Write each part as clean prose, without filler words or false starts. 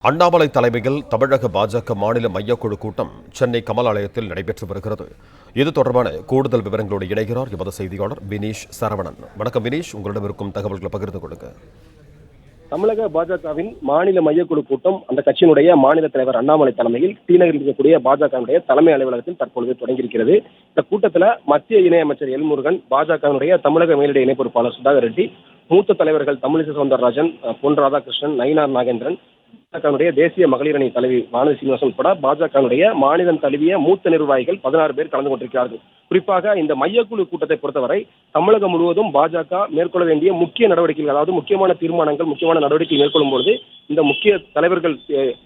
அண்ணாமலை தலைமையில் தமிழக பாஜக மாநில மையக்குழு கூட்டம் சென்னை கமலாலயத்தில் நடைபெற்று வருகிறது. இது தொடர்பான கூடுதல் விவரங்களோடு இணைகிறார் எமது செய்தியாளர் வினீஷ் சரவணன். வணக்கம் வினீஷ், உங்களிடம் இருக்கும் தகவல்களை பகிர்ந்து கொடுங்க. தமிழக பாஜகவின் மாநில மையக்குழு கூட்டம் அந்த கட்சியினுடைய மாநில தலைவர் அண்ணாமலை தலைமையில் டிநகரில் இருக்கக்கூடிய பாஜகவுடைய தலைமை அலுவலகத்தில் தற்பொழுது தொடங்கியிருக்கிறது. இந்த கூட்டத்தில் மத்திய இணையமைச்சர் எல் முருகன், பாஜகவினுடைய தமிழக மேலிட இணை பொறுப்பாளர் சுதாகர் ரெட்டி, மூத்த தலைவர்கள் தமிழிசை சவுந்தரராஜன், பொன் ராதாகிருஷ்ணன், நயினார் நாகேந்திரன், பாஜகவுடைய தேசிய மகளிர் அணி தலைவி வானதி சீனிவாசன் உட்பட பாஜகவுடைய மாநிலம் தழுவிய மூத்த நிர்வாகிகள் 16 பேர் கலந்து கொண்டிருக்கிறார்கள். குறிப்பாக இந்த மையக்குழு கூட்டத்தை பொறுத்தவரை தமிழகம் முழுவதும் பாஜக மேற்கொள்ள வேண்டிய முக்கிய நடவடிக்கைகள், அதாவது முக்கியமான தீர்மானங்கள், முக்கியமான நடவடிக்கை மேற்கொள்ளும் பொழுது இந்த முக்கிய தலைவர்கள்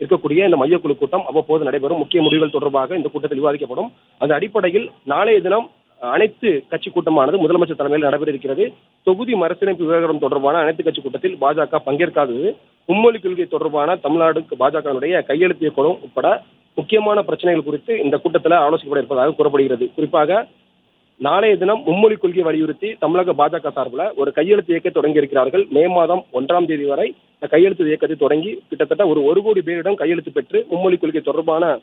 இருக்கக்கூடிய இந்த மையக்குழு கூட்டம் அவ்வப்போது நடைபெறும். முக்கிய முடிவுகள் தொடர்பாக இந்த கூட்டத்தில் விவாதிக்கப்படும். அந்த அடிப்படையில் நாளைய தினம் அனைத்து கட்சி கூட்டமானது முதலமைச்சர் தலைமையில் நடைபெற இருக்கிறது. தொகுதி மறுசீரமைப்பு விவகாரம் தொடர்பான அனைத்து கட்சி கூட்டத்தில் பாஜக பங்கேற்காதது, மும்மொழி கொள்கை தொடர்பான தமிழ்நாடு பாஜகவினுடைய கையெழுத்து இயக்கம் உட்பட முக்கியமான பிரச்சனைகள் குறித்து இந்த கூட்டத்தில் ஆலோசிக்கப்பட இருப்பதாக கூறப்படுகிறது. குறிப்பாக நாளைய தினம் மும்மொழி கொள்கையை வலியுறுத்தி தமிழக பாஜக சார்பில் ஒரு கையெழுத்து இயக்கத்தை தொடங்கி இருக்கிறார்கள். மே மாதம் 1ஆம் தேதி வரை இந்த கையெழுத்து இயக்கத்தை தொடங்கி கிட்டத்தட்ட ஒரு கோடி பேரிடம் கையெழுத்து பெற்று மும்மொழி கொள்கை தொடர்பான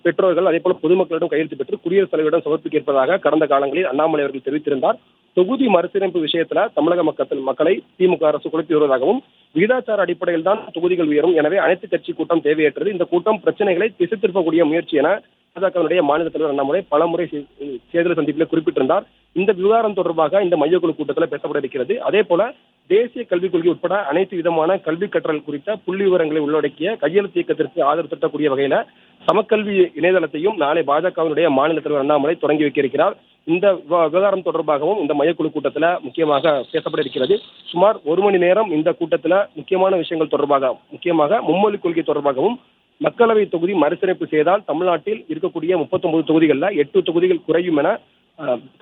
பெற்றோர்கள் அதே போல பொதுமக்களிடம் கையெழுத்து பெற்று குடியரசுத் தலைவரிடம் சமர்ப்பிக்க இருப்பதாக கடந்த காலங்களில் அண்ணாமலை அவர்கள் தெரிவித்திருந்தார். தொகுதி மறுசீரமைப்பு விஷயத்துல தமிழக மக்களை திமுக அரசு குழப்பி வருவதாகவும், விகிதாச்சார அடிப்படையில் தான் தொகுதிகள் உயரும், எனவே அனைத்து கட்சி கூட்டம் தேவையற்றது, இந்த கூட்டம் பிரச்சனைகளை திசை திருப்பக்கூடிய முயற்சி என பாஜகவுடைய மாநில தலைவர் அண்ணாமலை பலமுறை தேர்தல் சந்திப்பில் குறிப்பிட்டிருந்தார். இந்த விவகாரம் தொடர்பாக இந்த மையக்குழு கூட்டத்தில் பேசப்பட இருக்கிறது. அதே போல தேசிய கல்விக் கொள்கை உட்பட அனைத்து விதமான கல்வி கற்றல் குறித்த புள்ளி விவரங்களை உள்ளடக்கிய கையெழுத்து இயக்கத்திற்கு ஆதரவு திரட்டக்கூடிய வகையில சமக்கல்வி இணையதளத்தையும் நாளை பாஜகவினுடைய மாநில தலைவர் அண்ணாமலை தொடங்கி வைக்க இருக்கிறார். இந்த விவகாரம் தொடர்பாகவும் இந்த மையக்குழு கூட்டத்தில் முக்கியமாக பேசப்பட இருக்கிறது. சுமார் 1 மணி நேரம் இந்த கூட்டத்தில் முக்கியமான விஷயங்கள் தொடர்பாக, முக்கியமாக மும்மொழி கொள்கை தொடர்பாகவும், மக்களவை தொகுதி மறுசீரமைப்பு செய்தால் தமிழ்நாட்டில் இருக்கக்கூடிய 39 தொகுதிகளில் 8 தொகுதிகள் குறையும் என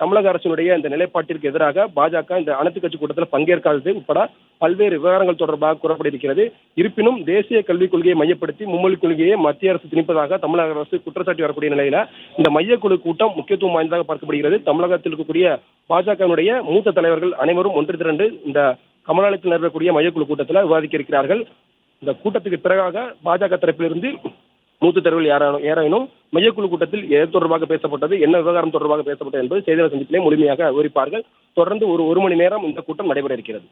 தமிழக அரசினுடைய இந்த நிலைப்பாட்டிற்கு எதிராக பாஜக இந்த அனைத்து கட்சி கூட்டத்தில் பங்கேற்காதது உட்பட பல்வேறு விவகாரங்கள் தொடர்பாக கூறப்பட்டிருக்கிறது. இருப்பினும் தேசிய கல்விக் கொள்கையை மையப்படுத்தி மும்மொழி கொள்கையை மத்திய அரசு திணிப்பதாக தமிழக அரசு குற்றச்சாட்டி வரக்கூடிய நிலையில இந்த மையக்குழு கூட்டம் முக்கியத்துவம் வாய்ந்ததாக பார்க்கப்படுகிறது. தமிழகத்தில் இருக்கக்கூடிய பாஜகவினுடைய மூத்த தலைவர்கள் அனைவரும் ஒன்று திரண்டு இந்த கமலாலயத்தில் நடைபெறக்கூடிய மையக்குழு கூட்டத்தில் விவாதிக்க இருக்கிறார்கள். இந்த கூட்டத்துக்கு பிறகாக பாஜக தரப்பிலிருந்து மூத்த தலைவர்கள் யாராயினும் மையக்குழு கூட்டத்தில் எது தொடர்பாக பேசப்பட்டது, என்ன விவகாரம் தொடர்பாக பேசப்பட்டது என்பது செய்தியாளர் சந்திப்பிலே முழுமையாக விவரிப்பார்கள். தொடர்ந்து ஒரு மணி நேரம் இந்த கூட்டம் நடைபெற இருக்கிறது.